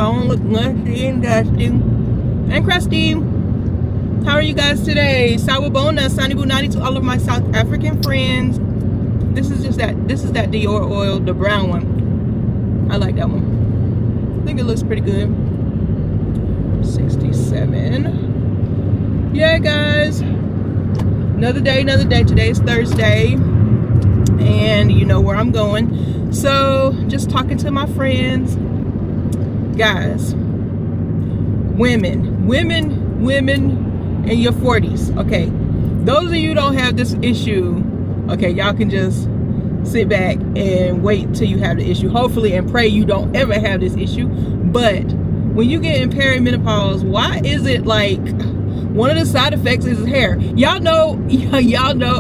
don't look mushy and dusty and crusty. How are you guys today? Sawubona, Sanibunani to all of my South African friends. This is that Dior oil, the brown one. I like that one. I think it looks pretty good. 67. Yeah, guys. Another day. Today is Thursday. And you know where I'm going. So, just talking to my friends. Guys. Women in your 40s. Okay. Those of you who don't have this issue, okay, y'all can just sit back and wait till you have the issue. Hopefully, and pray you don't ever have this issue. But when you get in perimenopause, why is it like one of the side effects is hair? Y'all know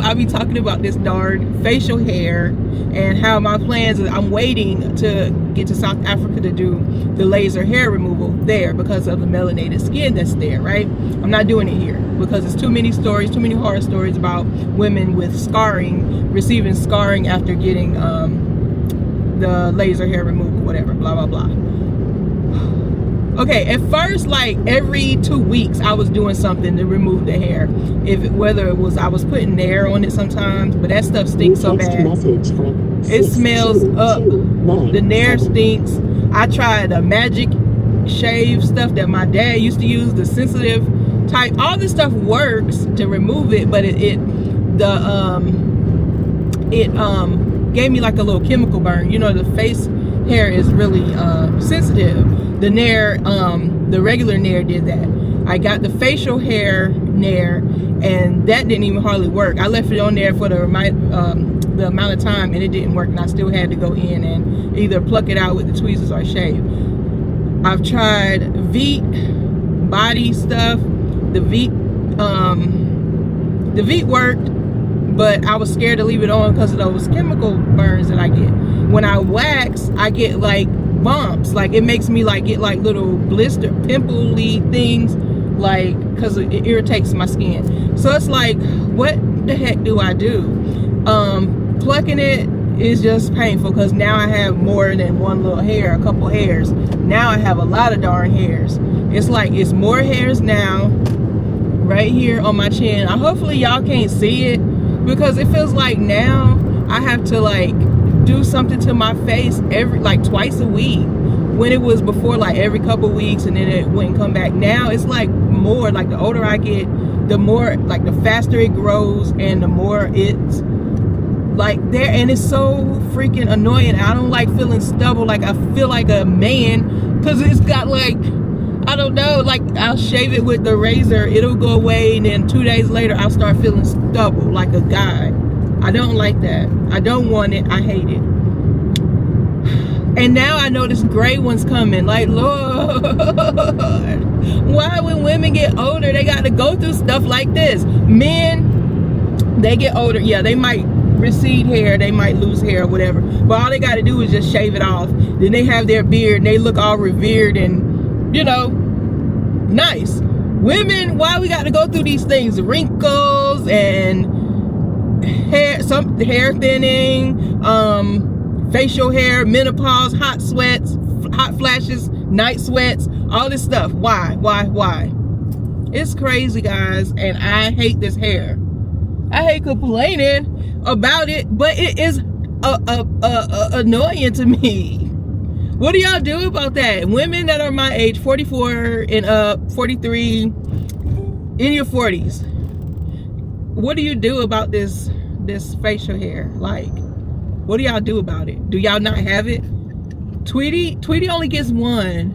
I be talking about this darn facial hair and how my plans is I'm waiting to get to South Africa to do the laser hair removal there because of the melanated skin that's there, right? I'm not doing it here because it's too many horror stories about women with scarring, receiving scarring after getting the laser hair removal, whatever, blah, blah, blah. Okay, at first, like every 2 weeks, I was doing something to remove the hair. Whether it was I was putting Nair on it sometimes, but that stuff stinks so bad. It smells up. The Nair stinks. I tried a magic shave stuff that my dad used to use, the sensitive type. All this stuff works to remove it, but it gave me like a little chemical burn. You know, the face hair is really sensitive. The Nair, the regular Nair did that. I got the facial hair Nair, and that didn't even hardly work. I left it on there for the amount of time, and it didn't work, and I still had to go in and either pluck it out with the tweezers or shave. I've tried Veet body stuff. The Veet worked, but I was scared to leave it on because of those chemical burns that I get. When I wax, I get like bumps, like it makes me like get like little blister pimply things, like because it irritates my skin. So it's like, what the heck do I do? Plucking it is just painful because now I have more than one little hair, a couple hairs. Now I have a lot of darn hairs. It's like it's more hairs now right here on my chin. Hopefully y'all can't see it because it feels like now I have to like do something to my face like twice a week, when it was before like every couple weeks and then it wouldn't come back. Now it's like more, like the older I get, the more, like the faster it grows and the more it's like there, and it's so freaking annoying. I don't like feeling stubble, like I feel like a man because it's got like, I don't know, like I'll shave it with the razor, it'll go away, and then 2 days later I'll start feeling stubble like a guy. I don't like that. I don't want it. I hate it. And now I know this gray one's coming. Like, Lord, why when women get older, they got to go through stuff like this? Men, they get older. Yeah, they might recede hair. They might lose hair or whatever. But all they got to do is just shave it off. Then they have their beard and they look all revered and, you know, nice. Women, why we got to go through these things? Wrinkles and hair thinning, facial hair, menopause, hot sweats, hot flashes, night sweats, all this stuff. Why? It's crazy, guys, and I hate this hair. I hate complaining about it, but it is annoying to me. What do y'all do about that? Women that are my age, 44 and up, 43, in your 40s. What do you do about this facial hair? Like, what do y'all do about it? Do y'all not have it? Tweety only gets one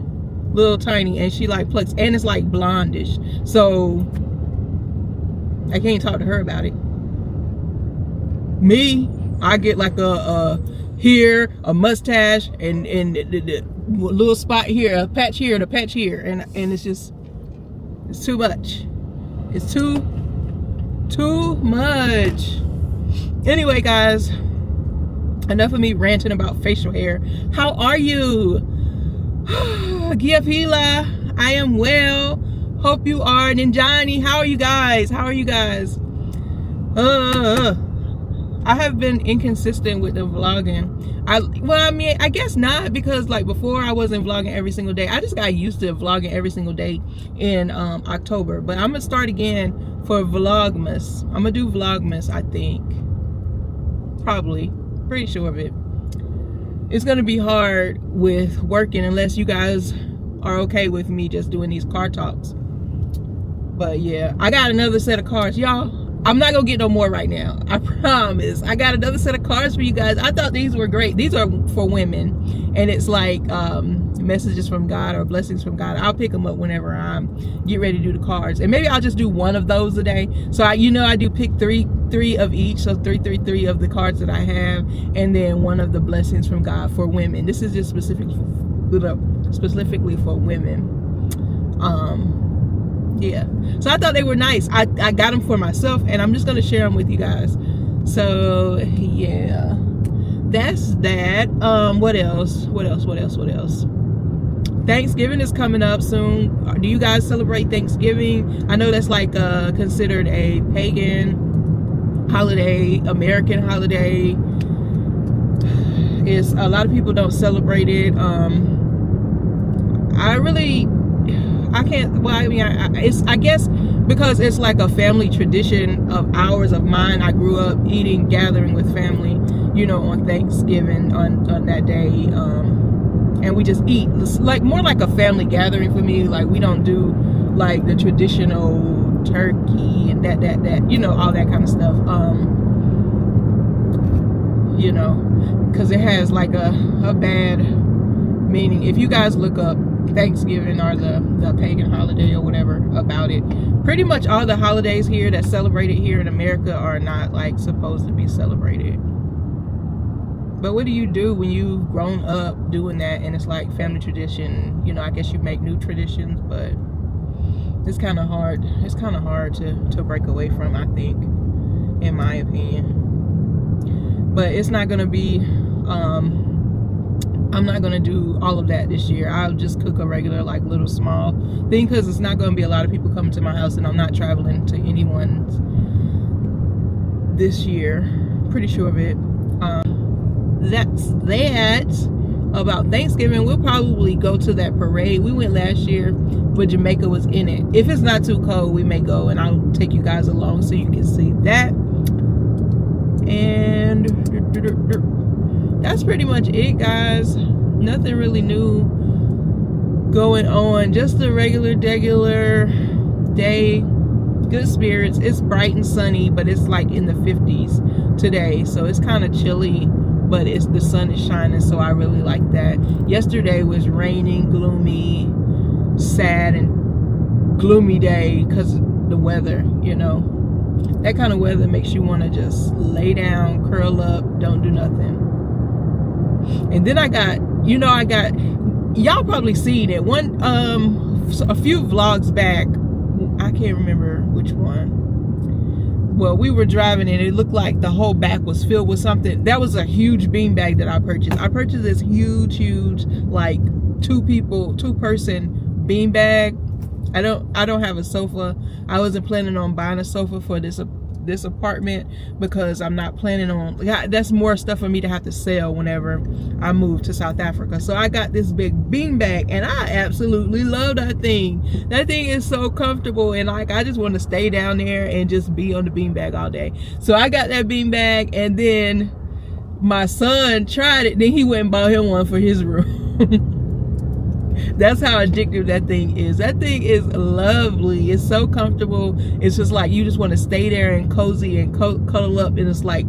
little tiny, and she like plucks, and it's like blondish, so I can't talk to her about it. Me, I get like a here, a mustache, and the little spot here, a patch here, and a patch here, and it's just, it's too much. It's too much. Anyway, guys, enough of me ranting about facial hair. How are you? Giapila, I am well. Hope you are. Ninjani, how are you guys? I have been inconsistent with the vlogging. I guess not, because like before I wasn't vlogging every single day. I just got used to vlogging every single day in October. But I'm gonna start again for Vlogmas. I'm gonna do Vlogmas, I think. Probably. Pretty sure of it. It's gonna be hard with working unless you guys are okay with me just doing these car talks. But yeah, I got another set of cards, y'all. I'm not gonna get no more right now, I promise. I got another set of cards for you guys. I thought these were great. These are for women, and it's like messages from God or blessings from God. I'll pick them up whenever I'm get ready to do the cards, and maybe I'll just do one of those a day. So I do pick three of each, so three of the cards that I have, and then one of the blessings from God for women. This is just specifically for women. Yeah, so I thought they were nice. I got them for myself, and I'm just gonna share them with you guys. So yeah, that's that. What else? Thanksgiving is coming up soon. Do you guys celebrate Thanksgiving? I know that's like considered a pagan holiday, American holiday. It's a lot of people don't celebrate it. I guess because it's like a family tradition of ours, of mine. I grew up gathering with family, on Thanksgiving, on that day, and we just eat. It's like more like a family gathering for me. Like, we don't do like the traditional turkey and that all that kind of stuff, because it has like a bad meaning. If you guys look up Thanksgiving or the pagan holiday or whatever about it, pretty much all the holidays here that's celebrated here in America are not like supposed to be celebrated. But what do you do when you've grown up doing that and it's like family tradition? I guess you make new traditions, but it's kind of hard. It's kind of hard to break away from, I think, in my opinion. But it's not gonna be I'm not gonna do all of that this year. I'll just cook a regular, like, little small thing, because it's not gonna be a lot of people coming to my house, and I'm not traveling to anyone's this year. Pretty sure of it. That's that about Thanksgiving. We'll probably go to that parade. We went last year, but Jamaica was in it. If it's not too cold, we may go, and I'll take you guys along so you can see that. And that's pretty much it, guys. Nothing really new going on. Just a regular day. Good spirits. It's bright and sunny, but it's like in the 50s today, so it's kind of chilly, but the sun is shining, so I really like that. Yesterday was raining, gloomy, sad, and gloomy day because the weather, that kind of weather makes you want to just lay down, curl up, don't do nothing. And then I got y'all probably seen it a few vlogs back. I can't remember which one. Well, we were driving and it looked like the whole back was filled with something. That was a huge beanbag that I purchased. I purchased this huge, like two-person beanbag. I don't have a sofa. I wasn't planning on buying a sofa for this apartment because I'm not planning on, that's more stuff for me to have to sell whenever I move to South Africa. So I got this big beanbag, and I absolutely love that thing. That thing is so comfortable, and like, I just want to stay down there and just be on the beanbag all day. So I got that beanbag, and then my son tried it, then he went and bought him one for his room. That's how addictive that thing is. That thing is lovely. It's so comfortable. It's just like you just want to stay there and cozy and cuddle up, and it's like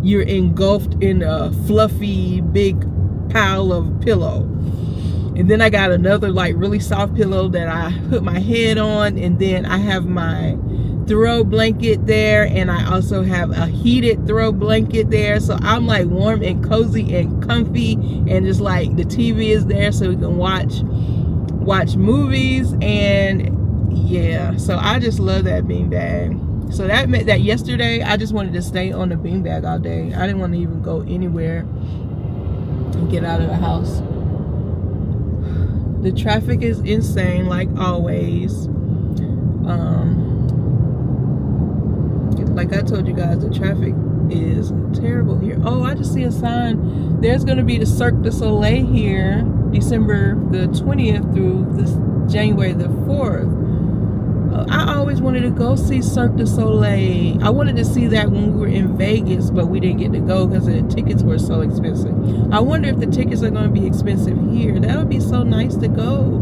you're engulfed in a fluffy big pile of pillow. And then I got another like really soft pillow that I put my head on, and then I have my throw blanket there, and I also have a heated throw blanket there, so I'm like warm and cozy and comfy, and just like the TV is there so we can watch movies. And yeah, so I just love that beanbag. So that meant that yesterday I just wanted to stay on the beanbag all day. I didn't want to even go anywhere and get out of the house. The traffic is insane, like always. Like I told you guys, the traffic is terrible here. Oh, I just see a sign. There's going to be the Cirque du Soleil here, December the 20th through this January the 4th. I always wanted to go see Cirque du Soleil. I wanted to see that when we were in Vegas, but we didn't get to go because the tickets were so expensive. I wonder if the tickets are going to be expensive here. That would be so nice to go.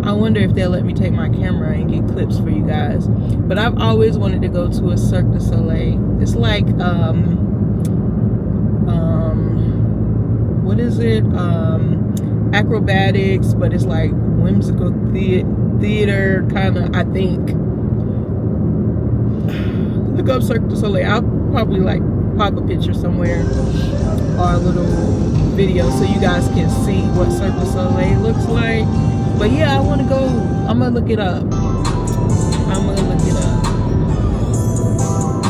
I wonder if they'll let me take my camera and get clips for you guys. But I've always wanted to go to a Cirque du Soleil. It's like, what is it? Acrobatics, but it's like whimsical theater kind of, I think. Look up Cirque du Soleil. I'll probably like pop a picture somewhere or a little video so you guys can see what Cirque du Soleil looks like. But yeah, I want to go. I'm gonna look it up.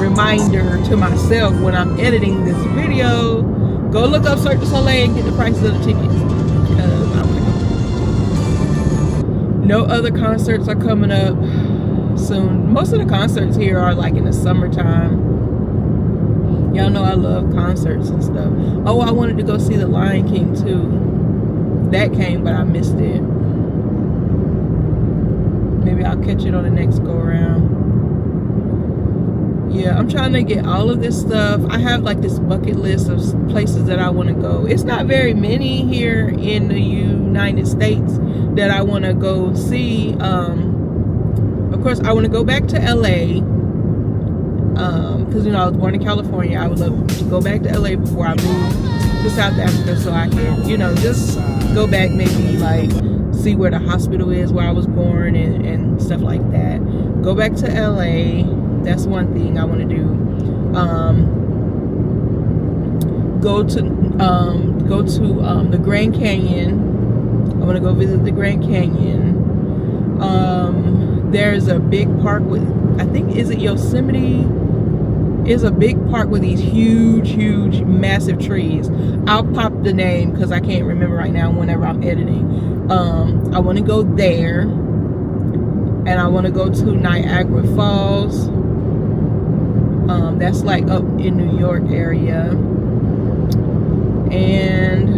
Reminder to myself when I'm editing this video, go look up Cirque du Soleil and get the prices of the tickets. No other concerts are coming up soon. Most of the concerts here are like in the summertime. Y'all know I love concerts and stuff. Oh, I wanted to go see the Lion King too. That came, but I missed it. Maybe I'll catch it on the next go around. Yeah, I'm trying to get all of this stuff. I have like this bucket list of places that I want to go. It's not very many here in the United States that I want to go see. Of course, I want to go back to LA because, you know, I was born in California. I would love to go back to LA before I move to South Africa so I can, you know, just go back, maybe like see where the hospital is where I was born and stuff like that. Go back to LA. That's one thing I want to do. Go to the Grand Canyon. I want to go visit the Grand Canyon. There's a big park with, I think, is it Yosemite? Is a big park with these huge, massive trees. I'll pop the name because I can't remember right now whenever I'm editing. I want to go there. And I want to go to Niagara Falls. That's like up in New York area. And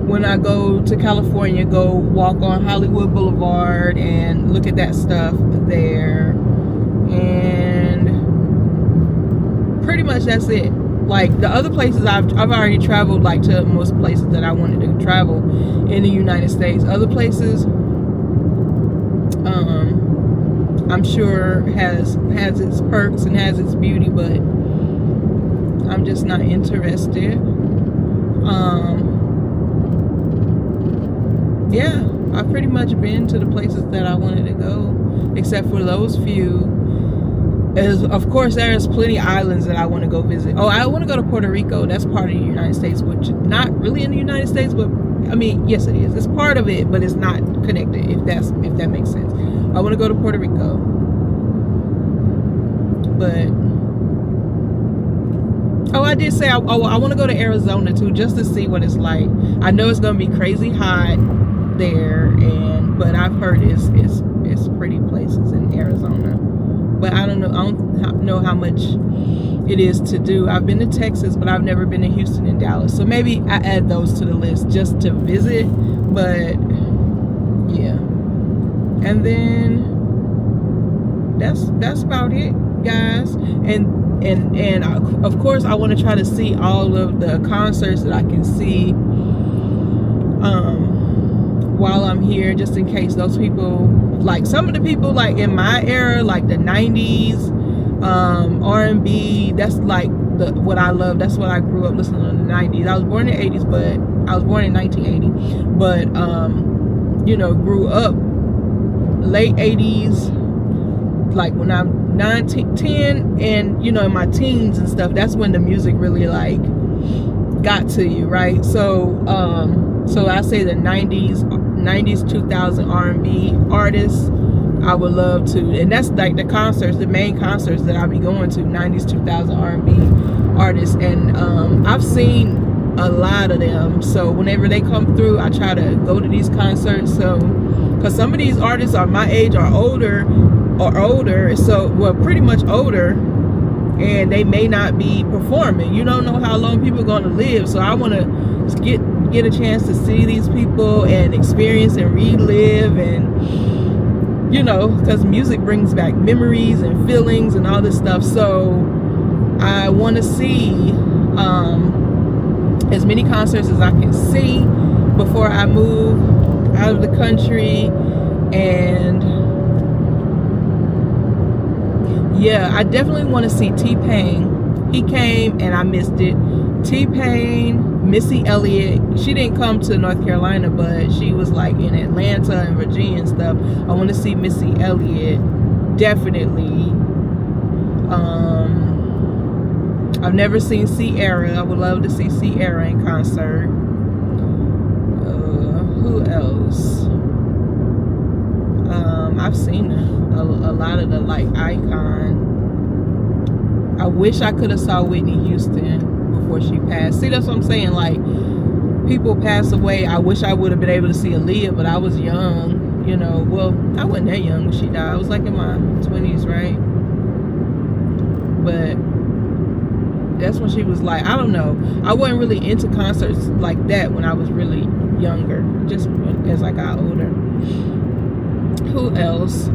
when I go to California, go walk on Hollywood Boulevard and look at that stuff there. And pretty much that's it. Like the other places I've already traveled, like to most places that I wanted to travel in the United States. Other places I'm sure has its perks and has its beauty, but I'm just not interested. Yeah, I've pretty much been to the places that I wanted to go, except for those few. Of course, there's plenty of islands that I want to go visit. Oh, I want to go to Puerto Rico. That's part of the United States, which not really in the United States, but I mean, yes, it is. It's part of it, but it's not connected. If that makes sense. I want to go to Puerto Rico, but oh, I did say I want to go to Arizona too, just to see what it's like. I know it's gonna be crazy hot there, but I've heard it's pretty places in Arizona. But I don't know how much it is to do. I've been to Texas, but I've never been to Houston and Dallas. So maybe I add those to the list just to visit. But yeah, and then that's about it, guys. And of course, I want to try to see all of the concerts that I can see while I'm here, just in case those people, like some of the people like in my era, like the 90s R&B, that's like what I love. That's what I grew up listening to in the 90s. I was born in the 80s, but I was born in 1980, but you know, grew up late 80s, like when I'm 9, 10, and you know, in my teens and stuff. That's when the music really like got to you, right? So so I say the 90s 2000 R&B artists I would love to, and that's like the concerts, the main concerts that I'll be going to, 90s 2000 R&B artists. And I've seen a lot of them, so whenever they come through, I try to go to these concerts. So because some of these artists are my age or older, or older, so well, pretty much older, and they may not be performing. You don't know how long people are going to live, so I want to get a chance to see these people and experience and relive, and you know, because music brings back memories and feelings and all this stuff. So I want to see as many concerts as I can see before I move out of the country. And yeah, I definitely want to see T-Pain. He came and I missed it. T-Pain, Missy Elliott. She didn't come to North Carolina, but she was like in Atlanta and Virginia and stuff. I want to see Missy Elliott, definitely. I've never seen Ciara. I would love to see Ciara in concert. Who else? I've seen a lot of the like icon. I wish I could have saw Whitney Houston before she passed. See, that's what I'm saying. Like, people pass away. I wish I would have been able to see Aaliyah, but I was young. You know, well, I wasn't that young when she died. I was like in my 20s, right? But that's when she was like, I don't know. I wasn't really into concerts like that when I was really younger. Just as I got older. Who else?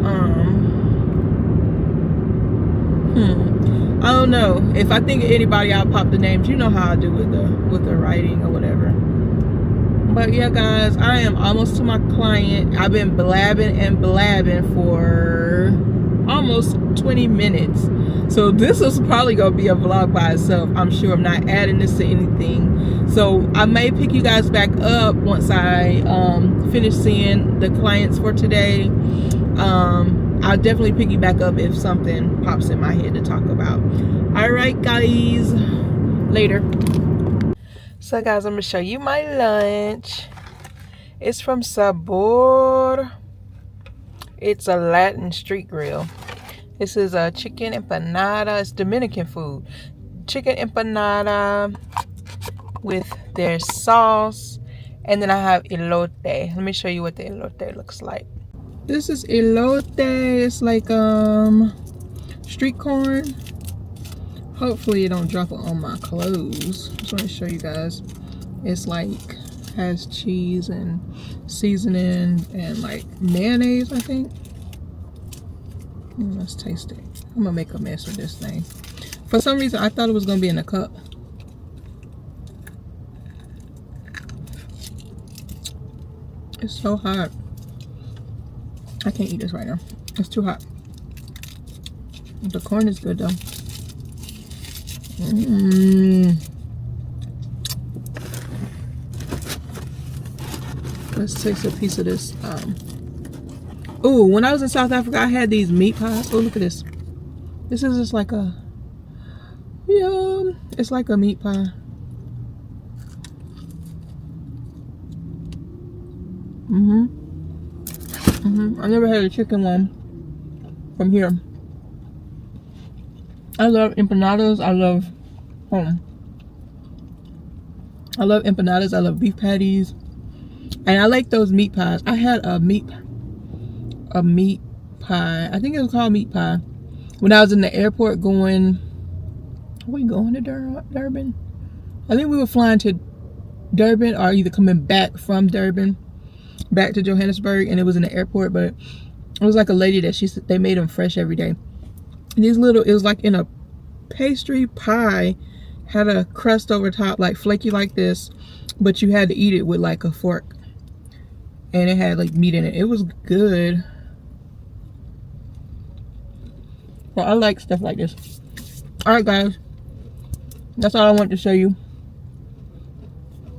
I don't know. If I think of anybody, I'll pop the names. You know how I do with the writing or whatever. But yeah, guys, I am almost to my client. I've been blabbing and blabbing for almost 20 minutes. So this is probably gonna be a vlog by itself. I'm sure. I'm not adding this to anything. So I may pick you guys back up once I finish seeing the clients for today. I'll definitely pick you back up if something pops in my head to talk about. All right, guys, later. So guys, I'm gonna show you my lunch. It's from Sabor. It's a Latin street grill. This is a chicken empanada. It's Dominican food. Chicken empanada with their sauce. And then I have elote. Let me show you what the elote looks like. This is elote. It's like street corn. Hopefully it don't drop it on my clothes. Just want to show you guys. It's like has cheese and seasoning and like mayonnaise, I think. Let's taste it. I'm gonna make a mess with this thing. For some reason I thought it was gonna be in a cup. It's so hot. I can't eat this right now. It's too hot. The corn is good though. Let's taste a piece of this. Ooh, when I was in South Africa, I had these meat pies. Oh, look at this. This is just like a, it's like a meat pie. I never had a chicken one from here. I love empanadas. I love empanadas. I love beef patties. And I like those meat pies. I had a meat pie. I think it was called meat pie. When I was in the airport going, are we going to Durban? I think we were flying to Durban or either coming back from Durban back to Johannesburg, and it was in the airport, but it was like a lady that she said they made them fresh every day. And these little, it was like in a pastry pie, had a crust over top, like flaky like this, but you had to eat it with like a fork. And it had like meat in it. It was good. Well, I like stuff like this. Alright guys, that's all I wanted to show you.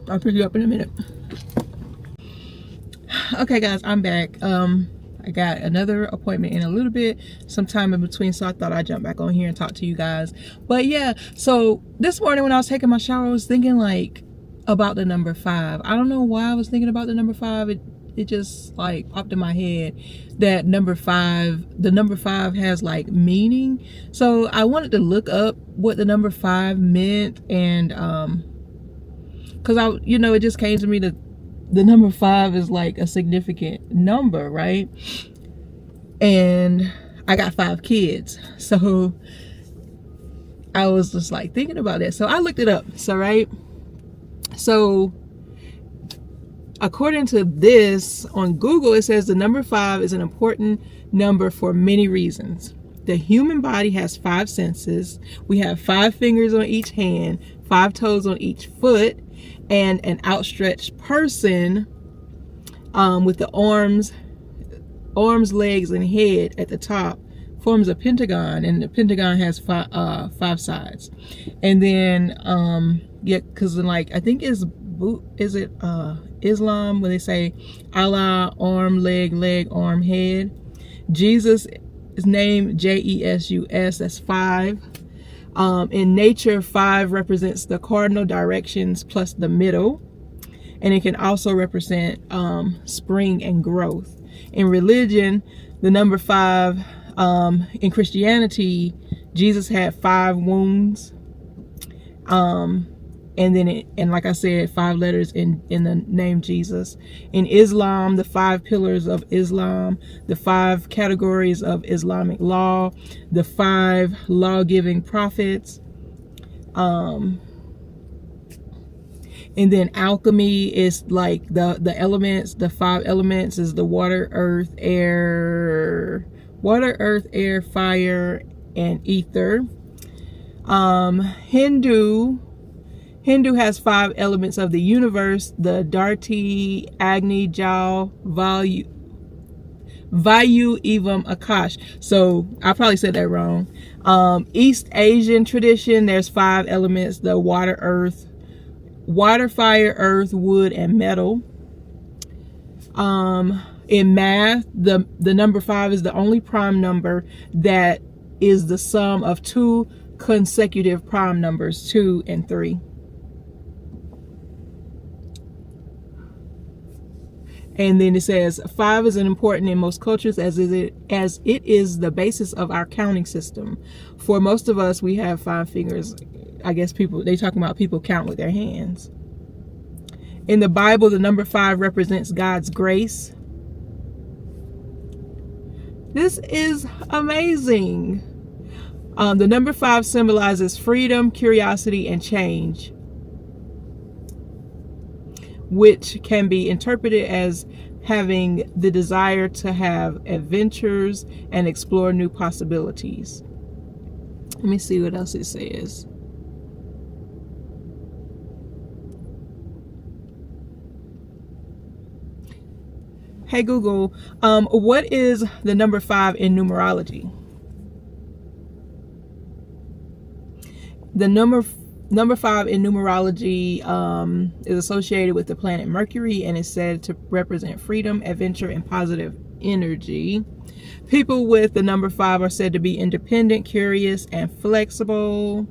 I'll pick you up in a minute. Okay guys, I'm back. I got another appointment in a little bit, some time in between, so I thought I'd jump back on here and talk to you guys. But yeah, so this morning when I was taking my shower, I was thinking like about the number 5. I don't know why I was thinking about the number 5. It just like popped in my head that the number 5 has like meaning. So I wanted to look up what the number 5 meant, and because it just came to me that the number 5 is like a significant number, right? And I got 5 kids. So I was just like thinking about that. So I looked it up. So according to this on Google, it says the number 5 is an important number for many reasons. The human body has 5 senses. We have 5 fingers on each hand, 5 toes on each foot, and an outstretched person with the arms, legs, and head at the top forms a pentagon, and the pentagon has 5 sides. And then yeah, because like I think is it Islam when they say Allah, arm, leg, arm, head. Jesus is named Jesus, that's 5. In nature, 5 represents the cardinal directions plus the middle, and it can also represent spring and growth. In religion, the number 5, in Christianity, Jesus had 5 wounds, and then and like I said, 5 letters in the name Jesus. In Islam, the 5 pillars of Islam, the 5 categories of Islamic law, the 5 law-giving prophets, and then alchemy is like the elements. The 5 elements is the water, earth, air, fire, and ether. Hindu has 5 elements of the universe: the Dharti, Agni, Jal, Vayu, Evam, Akash. So I probably said that wrong. East Asian tradition, there's 5 elements: the water, fire, earth, wood, and metal. In math, the number 5 is the only prime number that is the sum of 2 consecutive prime numbers, 2 and 3. And then it says 5 is important in most cultures as it is the basis of our counting system. For most of us, we have 5 fingers. I guess they talking about people count with their hands. In the Bible, the number 5 represents God's grace. This is amazing. The number 5 symbolizes freedom, curiosity, and change, which can be interpreted as having the desire to have adventures and explore new possibilities. Let me see what else it says. Hey Google, what is the number 5 in numerology? The number 5 in numerology is associated with the planet Mercury and is said to represent freedom, adventure, and positive energy. People with the number 5 are said to be independent, curious, and flexible.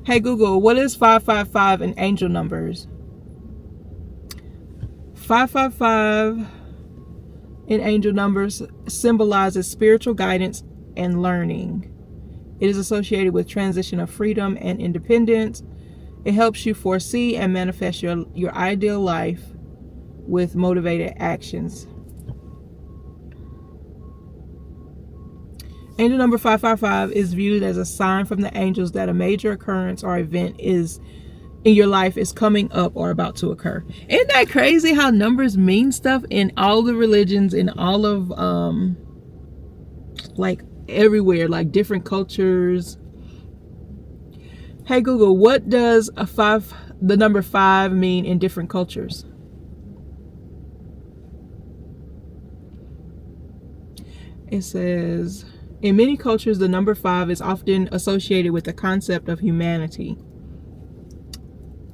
Hey Google, what is 555 in angel numbers? 555 in angel numbers symbolizes spiritual guidance and learning. It is associated with transition of freedom and independence. It helps you foresee and manifest your ideal life with motivated actions. Angel number 555 is viewed as a sign from the angels that a major occurrence or event in your life is coming up or about to occur. Isn't that crazy how numbers mean stuff in all the religions, in all of like everywhere, like different cultures? Hey Google, what does the number 5 mean in different cultures? It says, in many cultures, the number 5 is often associated with the concept of humanity.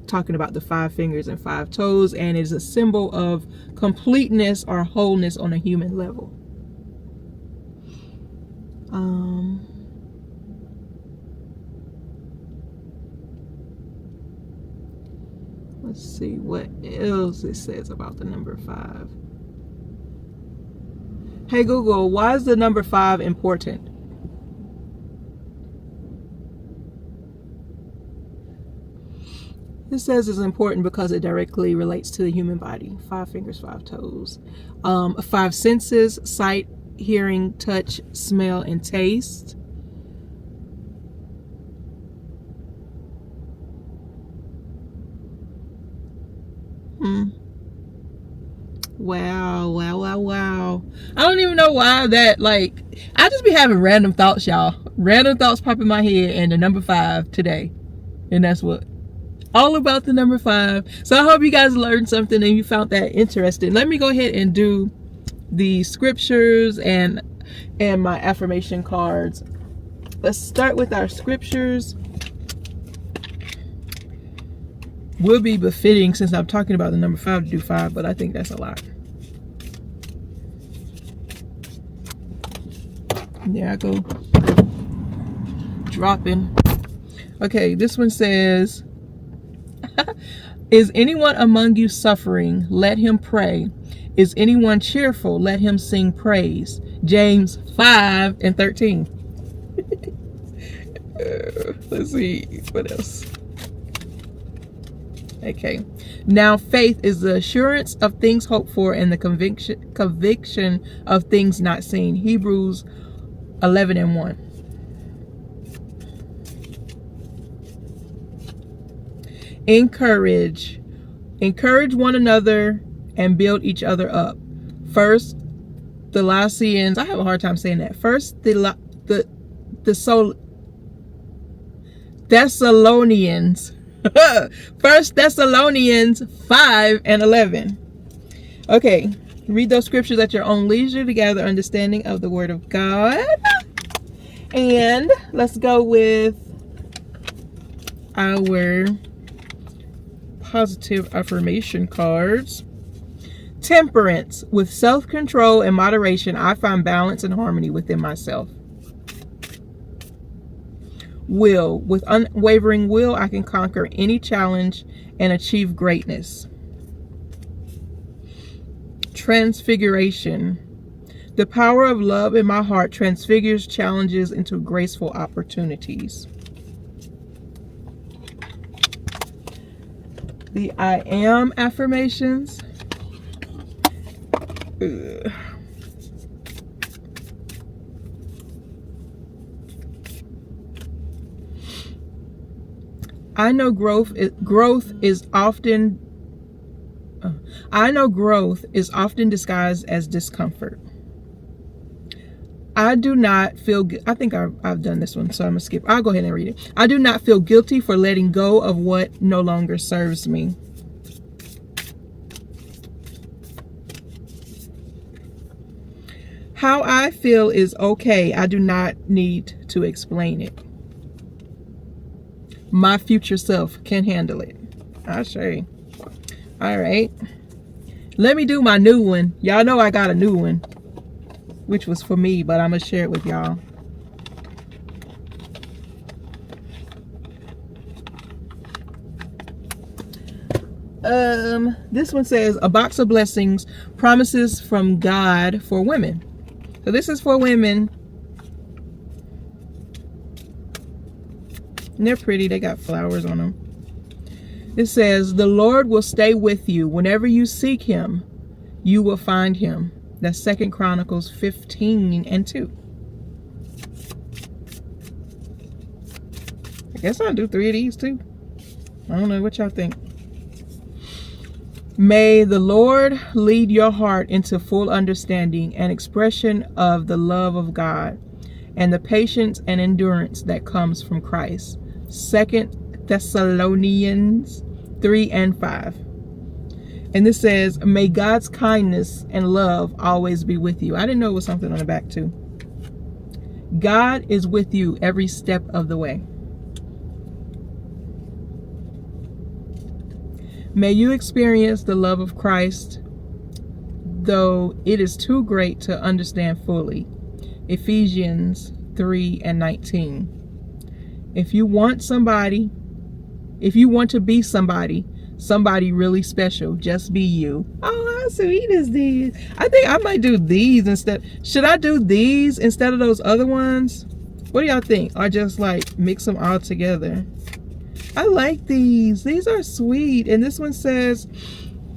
Talking about the 5 fingers and 5 toes, and is a symbol of completeness or wholeness on a human level. Let's see what else it says about the number 5. Hey Google, why is the number 5 important? It says it's important because it directly relates to the human body. 5 fingers, 5 toes. 5 senses: sight, hearing, touch, smell, and taste. Wow, wow, wow, wow. I don't even know why that, like, I just be having random thoughts, y'all. Random thoughts pop in my head, and the number 5 today. And that's what, all about the number 5. So I hope you guys learned something and you found that interesting. Let me go ahead and do the scriptures and my affirmation cards. Let's start with our scriptures. Will be befitting, since I'm talking about the number 5, to do 5, but I think that's a lot. There I go. Dropping. Okay, this one says, is anyone among you suffering? Let him pray. Is anyone cheerful? Let him sing praise. James 5:13. Let's see, what else? Okay. Now faith is the assurance of things hoped for and the conviction of things not seen. Hebrews 11:1. Encourage one another and build each other up. First Thessalonians, I have a hard time saying that. Thessalonians. 1 Thessalonians 5:11. Okay, read those scriptures at your own leisure to gather understanding of the Word of God. And let's go with our positive affirmation cards. Temperance. With self-control and moderation, I find balance and harmony within myself. Will. With unwavering will, I can conquer any challenge and achieve greatness. Transfiguration. The power of love in my heart transfigures challenges into graceful opportunities. The I am affirmations. I know growth is often disguised as discomfort. I do not feel, I think I've done this one, so I'm gonna skip. I'll go ahead and read it. I do not feel guilty for letting go of what no longer serves me. How I feel is okay. I do not need to explain it. My future self can handle it. I'll show you. All right. Let me do my new one. Y'all know I got a new one, which was for me, but I'm going to share it with y'all. This one says, a box of blessings, promises from God for women. So this is for women. And they're pretty. They got flowers on them. It says, the Lord will stay with you. Whenever you seek him, you will find him. That's 2 Chronicles 15:2. I guess I'll do 3 of these too. I don't know what y'all think. May the Lord lead your heart into full understanding and expression of the love of God and the patience and endurance that comes from Christ. 2 Thessalonians 3:5. And this says, may God's kindness and love always be with you. I didn't know it was something on the back too. God is with you every step of the way. May you experience the love of Christ, though it is too great to understand fully. Ephesians 3:19. If you want to be somebody really special, just be you. Oh, how sweet is these? I think I might do these instead. Should I do these instead of those other ones? What do y'all think? Or just like mix them all together? I like these. These are sweet. And this one says,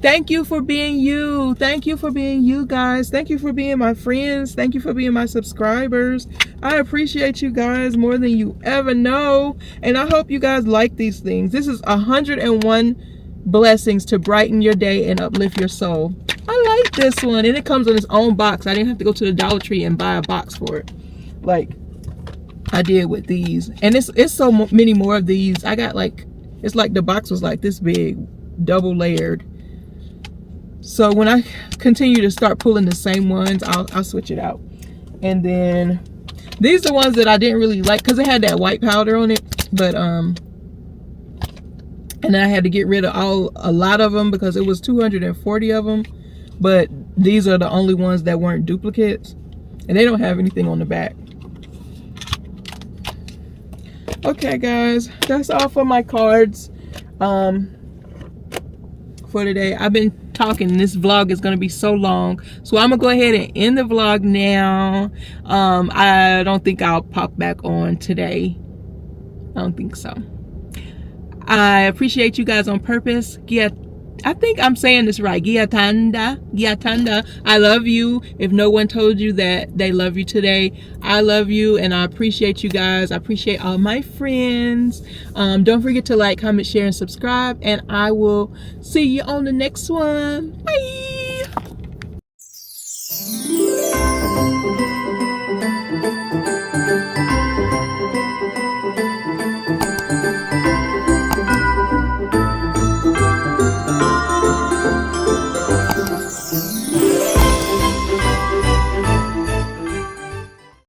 thank you for being you. Thank you for being you guys. Thank you for being my friends. Thank you for being my subscribers. I appreciate you guys more than you ever know. And I hope you guys like these things. This is 101 blessings to brighten your day and uplift your soul. I like this one. And it comes in its own box. I didn't have to go to the Dollar Tree and buy a box for it, like I did with these. And it's so many more of these. I got like, it's like the box was like this big, double layered. So when I continue to start pulling the same ones, I'll switch it out. And then these are the ones that I didn't really like because it had that white powder on it. But and I had to get rid of a lot of them because it was 240 of them. But these are the only ones that weren't duplicates, and they don't have anything on the back. Okay guys, that's all for my cards for today. I've been talking. This vlog is going to be so long, so I'm gonna go ahead and end the vlog now. I don't think I'll pop back on today. I don't think so. I appreciate you guys on purpose. I think I'm saying this right. Giatanda. I love you. If no one told you that they love you today, I love you, and I appreciate you guys. I appreciate all my friends. Don't forget to like, comment, share, and subscribe, and I will see you on the next one. Bye.